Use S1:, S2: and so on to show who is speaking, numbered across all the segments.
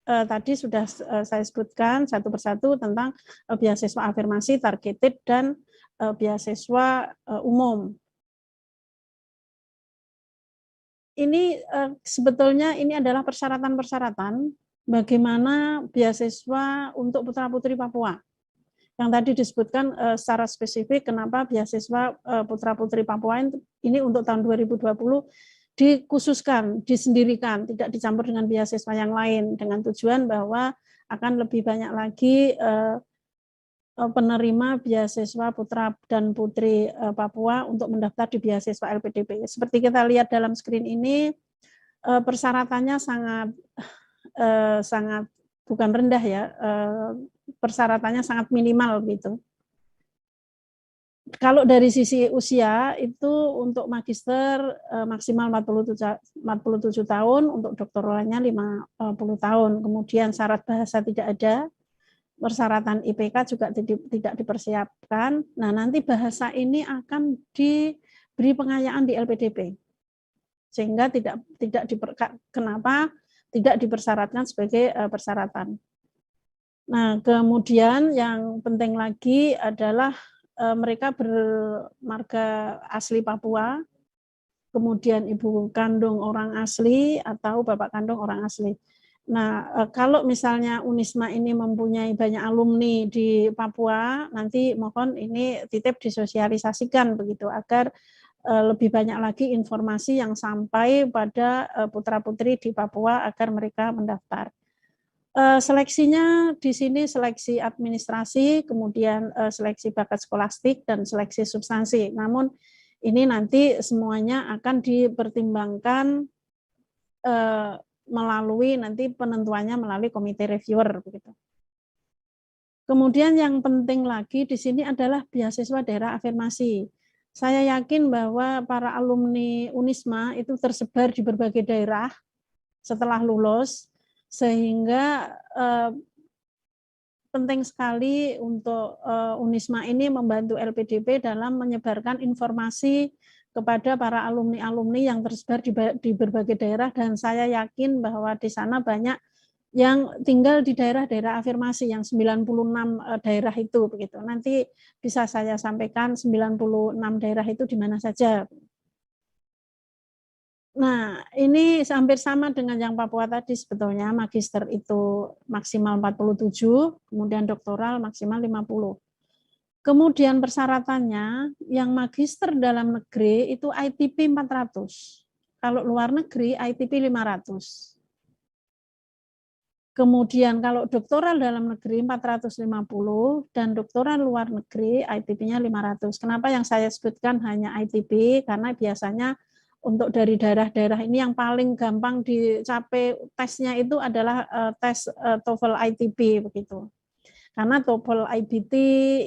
S1: tadi sudah saya sebutkan satu persatu tentang beasiswa afirmasi, targeted, dan beasiswa umum. Ini sebetulnya ini adalah persyaratan-persyaratan bagaimana beasiswa untuk putra-putri Papua. Yang tadi disebutkan secara spesifik kenapa beasiswa putra-putri Papua ini untuk tahun 2020 dikhususkan, disendirikan, tidak dicampur dengan beasiswa yang lain, dengan tujuan bahwa akan lebih banyak lagi penerima beasiswa putra dan putri Papua untuk mendaftar di beasiswa LPDP. Seperti kita lihat dalam screen ini, persyaratannya sangat bukan rendah ya, persyaratannya sangat minimal gitu. Kalau dari sisi usia itu untuk magister maksimal 47 tahun, untuk doktoralnya 50 tahun. Kemudian syarat bahasa tidak ada. Persyaratan IPK juga tidak dipersiapkan. Nah, nanti bahasa ini akan diberi pengayaan di LPDP. Sehingga kenapa tidak dipersyaratkan sebagai persyaratan. Nah, kemudian yang penting lagi adalah mereka bermarga asli Papua, kemudian ibu kandung orang asli atau bapak kandung orang asli. Nah, kalau misalnya Unisma ini mempunyai banyak alumni di Papua, nanti mohon ini titip disosialisasikan begitu agar lebih banyak lagi informasi yang sampai pada putra-putri di Papua agar mereka mendaftar. Seleksinya di sini seleksi administrasi, kemudian seleksi bakat skolastik dan seleksi substansi. Namun ini nanti semuanya akan dipertimbangkan melalui nanti penentuannya melalui komite reviewer begitu. Kemudian yang penting lagi di sini adalah beasiswa daerah afirmasi. Saya yakin bahwa para alumni Unisma itu tersebar di berbagai daerah setelah lulus, sehingga penting sekali untuk Unisma ini membantu LPDP dalam menyebarkan informasi kepada para alumni-alumni yang tersebar di berbagai daerah, dan saya yakin bahwa di sana banyak yang tinggal di daerah-daerah afirmasi yang 96 daerah itu begitu. Nanti bisa saya sampaikan 96 daerah itu di mana saja. Nah, ini hampir sama dengan yang Papua tadi sebetulnya, magister itu maksimal 47, kemudian doktoral maksimal 50. Kemudian persyaratannya, yang magister dalam negeri itu ITP 400. Kalau luar negeri ITP 500. Kemudian kalau doktoral dalam negeri 450 dan doktoral luar negeri ITP-nya 500. Kenapa yang saya sebutkan hanya ITP? Karena biasanya untuk dari daerah-daerah ini yang paling gampang dicapai tesnya itu adalah tes TOEFL ITP begitu. Karena TOEFL IBT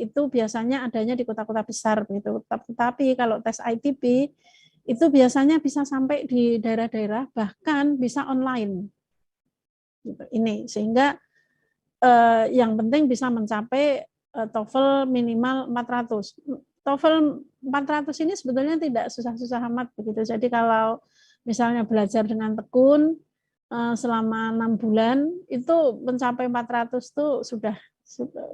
S1: itu biasanya adanya di kota-kota besar begitu. Tapi kalau tes ITP itu biasanya bisa sampai di daerah-daerah, bahkan bisa online. Gitu. Ini sehingga yang penting bisa mencapai TOEFL minimal 400. TOEFL 400 ini sebetulnya tidak susah-susah amat begitu. Jadi kalau misalnya belajar dengan tekun selama 6 bulan itu mencapai 400 itu sudah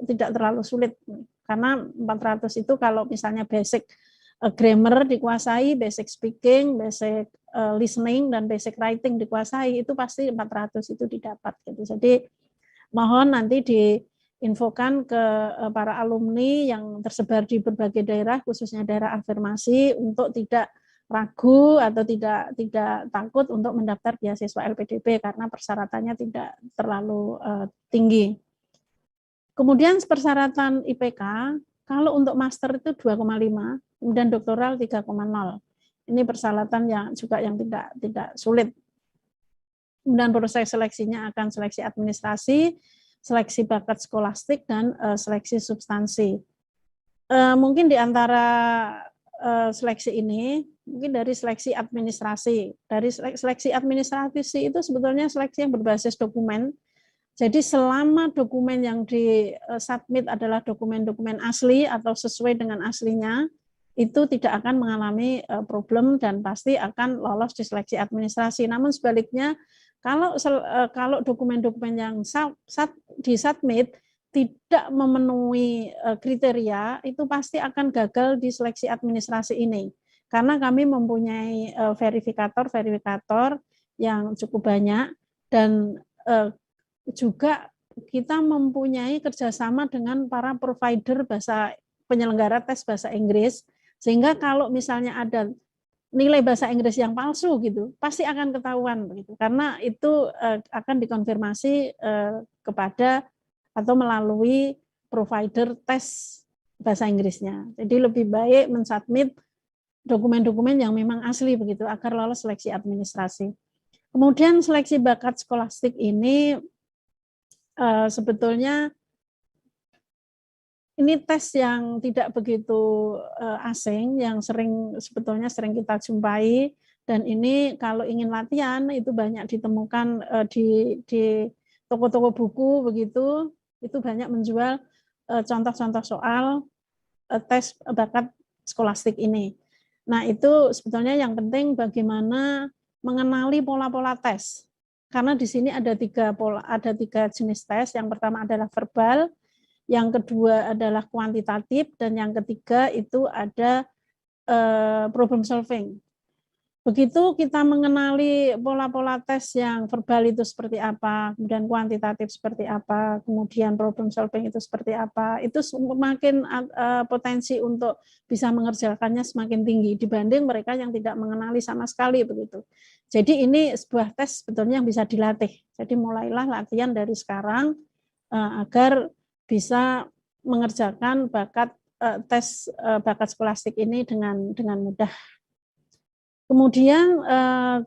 S1: tidak terlalu sulit, karena 400 itu kalau misalnya basic grammar dikuasai, basic speaking, basic listening, dan basic writing dikuasai, itu pasti 400 itu didapat gitu. Jadi mohon nanti diinfokan ke para alumni yang tersebar di berbagai daerah, khususnya daerah afirmasi, untuk tidak ragu atau tidak takut untuk mendaftar beasiswa LPDP karena persyaratannya tidak terlalu tinggi. Kemudian persyaratan IPK, kalau untuk master itu 2,5, kemudian doktoral 3,0. Ini persyaratan yang juga yang tidak sulit. Kemudian proses seleksinya akan seleksi administrasi, seleksi bakat skolastik, dan seleksi substansi. Mungkin di antara seleksi ini, mungkin dari seleksi administrasi. Dari seleksi administrasi itu sebetulnya seleksi yang berbasis dokumen. Jadi selama dokumen yang di-submit adalah dokumen-dokumen asli atau sesuai dengan aslinya, itu tidak akan mengalami problem dan pasti akan lolos di seleksi administrasi. Namun sebaliknya, Kalau dokumen-dokumen yang disubmit tidak memenuhi kriteria, itu pasti akan gagal di seleksi administrasi ini. Karena kami mempunyai verifikator yang cukup banyak, dan juga kita mempunyai kerjasama dengan para provider penyelenggara tes bahasa Inggris, sehingga kalau misalnya ada nilai bahasa Inggris yang palsu gitu, pasti akan ketahuan begitu, karena itu akan dikonfirmasi kepada atau melalui provider tes bahasa Inggrisnya. Jadi lebih baik mensubmit dokumen-dokumen yang memang asli begitu agar lolos seleksi administrasi. Kemudian seleksi bakat skolastik ini sebetulnya ini tes yang tidak begitu asing, yang sebetulnya sering kita jumpai, dan ini kalau ingin latihan itu banyak ditemukan di toko-toko buku begitu, itu banyak menjual contoh-contoh soal tes bakat skolastik ini. Nah, itu sebetulnya yang penting bagaimana mengenali pola-pola tes. Karena di sini ada tiga jenis tes. Yang pertama adalah verbal, yang kedua adalah kuantitatif, dan yang ketiga itu ada problem solving. Begitu kita mengenali pola-pola tes yang verbal itu seperti apa, kemudian kuantitatif seperti apa, kemudian problem solving itu seperti apa, itu semakin potensi untuk bisa mengerjakannya semakin tinggi dibanding mereka yang tidak mengenali sama sekali begitu. Jadi ini sebuah tes sebetulnya yang bisa dilatih. Jadi mulailah latihan dari sekarang agar bisa mengerjakan tes bakat skolastik ini dengan mudah. Kemudian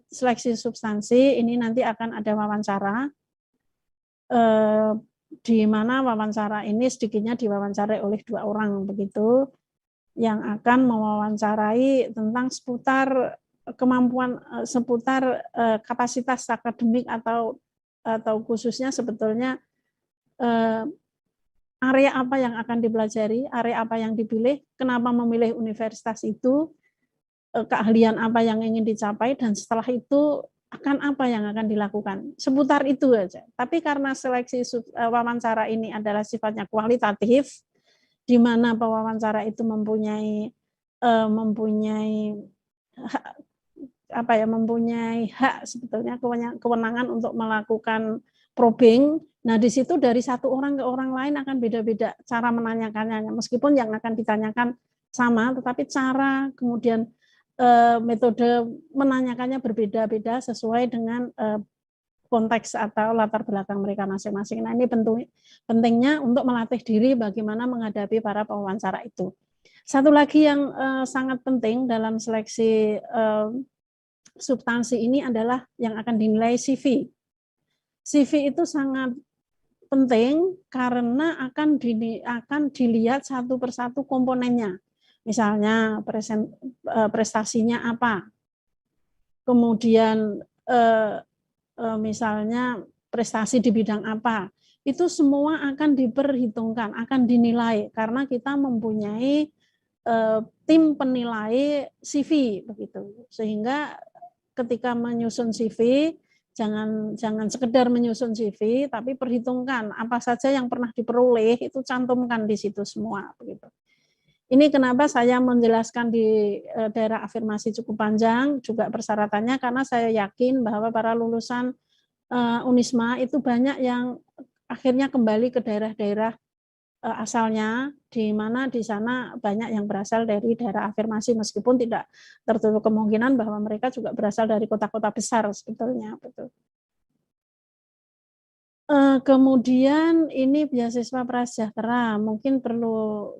S1: seleksi substansi ini nanti akan ada wawancara, di mana wawancara ini sedikitnya diwawancarai oleh 2 orang begitu, yang akan mewawancarai tentang seputar kemampuan, seputar kapasitas akademik atau khususnya sebetulnya area apa yang akan dipelajari, area apa yang dipilih, kenapa memilih universitas itu, keahlian apa yang ingin dicapai, dan setelah itu akan apa yang akan dilakukan. Seputar itu aja. Tapi karena seleksi wawancara ini adalah sifatnya kualitatif, di mana pewawancara itu mempunyai hak sebetulnya, kewenangan untuk melakukan probing. Nah, di situ dari satu orang ke orang lain akan beda-beda cara menanyakannya, meskipun yang akan ditanyakan sama, tetapi cara kemudian metode menanyakannya berbeda-beda sesuai dengan konteks atau latar belakang mereka masing-masing. Nah, ini pentingnya untuk melatih diri bagaimana menghadapi para pewawancara itu. Satu lagi yang sangat penting dalam seleksi substansi ini adalah yang akan dinilai CV. CV itu sangat penting karena akan dilihat satu persatu komponennya. Misalnya prestasinya apa, kemudian misalnya prestasi di bidang apa, itu semua akan diperhitungkan, akan dinilai karena kita mempunyai tim penilai CV begitu. Sehingga ketika menyusun CV, jangan sekedar menyusun CV, tapi perhitungkan apa saja yang pernah diperoleh, itu cantumkan di situ semua begitu. Ini kenapa saya menjelaskan di daerah afirmasi cukup panjang juga persyaratannya, karena saya yakin bahwa para lulusan Unisma itu banyak yang akhirnya kembali ke daerah-daerah asalnya, di mana di sana banyak yang berasal dari daerah afirmasi, meskipun tidak tertutup kemungkinan bahwa mereka juga berasal dari kota-kota besar sebetulnya. Betul. Kemudian ini beasiswa prasejahtera, mungkin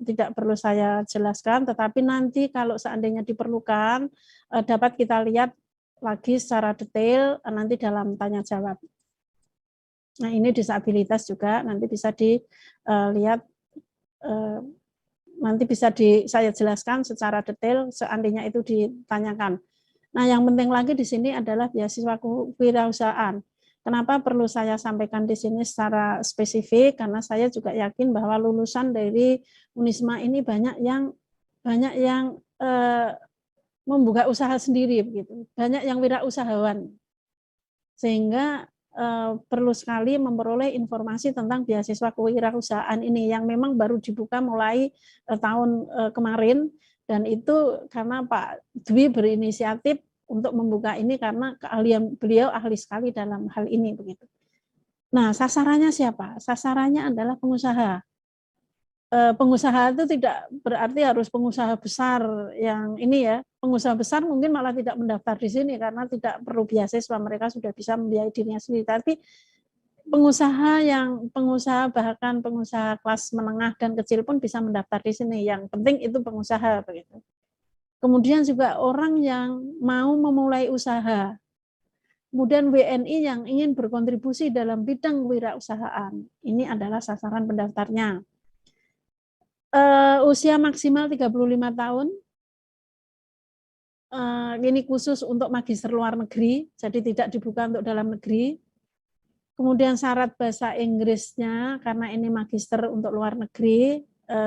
S1: tidak perlu saya jelaskan, tetapi nanti kalau seandainya diperlukan dapat kita lihat lagi secara detail nanti dalam tanya jawab. Nah, ini disabilitas juga nanti bisa dilihat, nanti bisa saya jelaskan secara detail seandainya itu ditanyakan. Nah, yang penting lagi di sini adalah beasiswa kewirausahaan. Kenapa perlu saya sampaikan di sini secara spesifik? Karena saya juga yakin bahwa lulusan dari Unisma ini banyak yang membuka usaha sendiri begitu. Banyak yang wirausahawan. Sehingga perlu sekali memperoleh informasi tentang beasiswa kewirausahaan ini yang memang baru dibuka mulai tahun kemarin, dan itu karena Pak Dwi berinisiatif untuk membuka ini karena keahlian beliau ahli sekali dalam hal ini begitu. Nah, sasarannya siapa? Sasarannya adalah pengusaha. Pengusaha itu tidak berarti harus pengusaha besar yang ini ya. Pengusaha besar mungkin malah tidak mendaftar di sini karena tidak perlu beasiswa, mereka sudah bisa membiayai dirinya sendiri. Tapi pengusaha bahkan pengusaha kelas menengah dan kecil pun bisa mendaftar di sini. Yang penting itu pengusaha begitu. Kemudian juga orang yang mau memulai usaha. Kemudian WNI yang ingin berkontribusi dalam bidang kewirausahaan. Ini adalah sasaran pendaftarnya. Usia maksimal 35 tahun. Ini khusus untuk magister luar negeri, jadi tidak dibuka untuk dalam negeri. Kemudian syarat bahasa Inggrisnya, karena ini magister untuk luar negeri,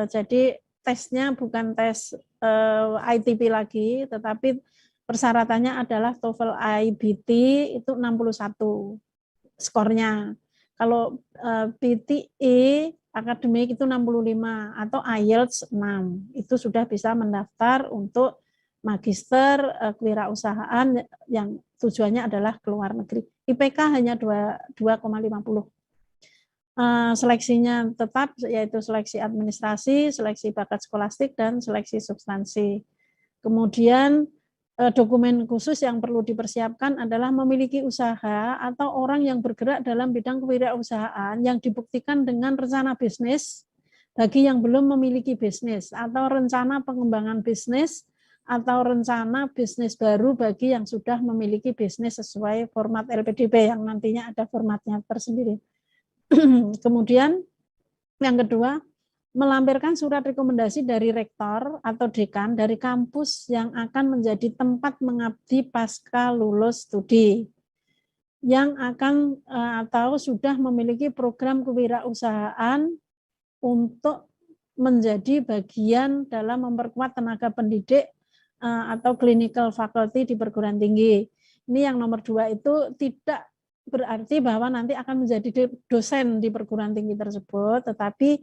S1: jadi tesnya bukan tes ITP lagi, tetapi persyaratannya adalah TOEFL IBT itu 61 skornya. Kalau PTE akademik itu 65 atau IELTS 6. Itu sudah bisa mendaftar untuk magister kewirausahaan yang tujuannya adalah ke luar negeri. IPK hanya 2,50. Seleksinya tetap yaitu seleksi administrasi, seleksi bakat skolastik, dan seleksi substansi. Kemudian dokumen khusus yang perlu dipersiapkan adalah memiliki usaha atau orang yang bergerak dalam bidang kewirausahaan yang dibuktikan dengan rencana bisnis bagi yang belum memiliki bisnis, atau rencana pengembangan bisnis, atau rencana bisnis baru bagi yang sudah memiliki bisnis sesuai format LPDP yang nantinya ada formatnya tersendiri. Kemudian yang kedua, melampirkan surat rekomendasi dari rektor atau dekan dari kampus yang akan menjadi tempat mengabdi pasca lulus studi, yang akan atau sudah memiliki program kewirausahaan untuk menjadi bagian dalam memperkuat tenaga pendidik atau clinical faculty di perguruan tinggi. Ini yang nomor 2 itu tidak berarti bahwa nanti akan menjadi dosen di perguruan tinggi tersebut, tetapi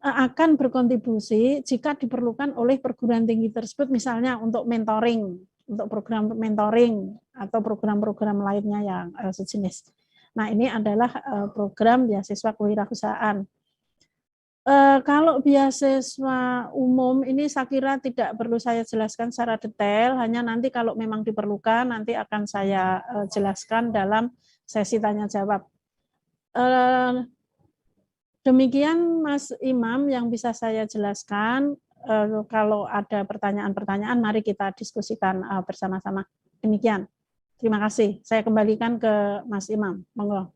S1: akan berkontribusi jika diperlukan oleh perguruan tinggi tersebut, misalnya untuk mentoring, untuk program mentoring atau program-program lainnya yang sejenis. Nah, ini adalah program beasiswa kewirausahaan. Kalau beasiswa umum ini saya kira tidak perlu saya jelaskan secara detail, hanya nanti kalau memang diperlukan nanti akan saya jelaskan dalam sesi tanya jawab. Demikian Mas Imam yang bisa saya jelaskan. Kalau ada pertanyaan-pertanyaan mari kita diskusikan bersama-sama. Demikian. Terima kasih. Saya kembalikan ke Mas Imam. Monggo.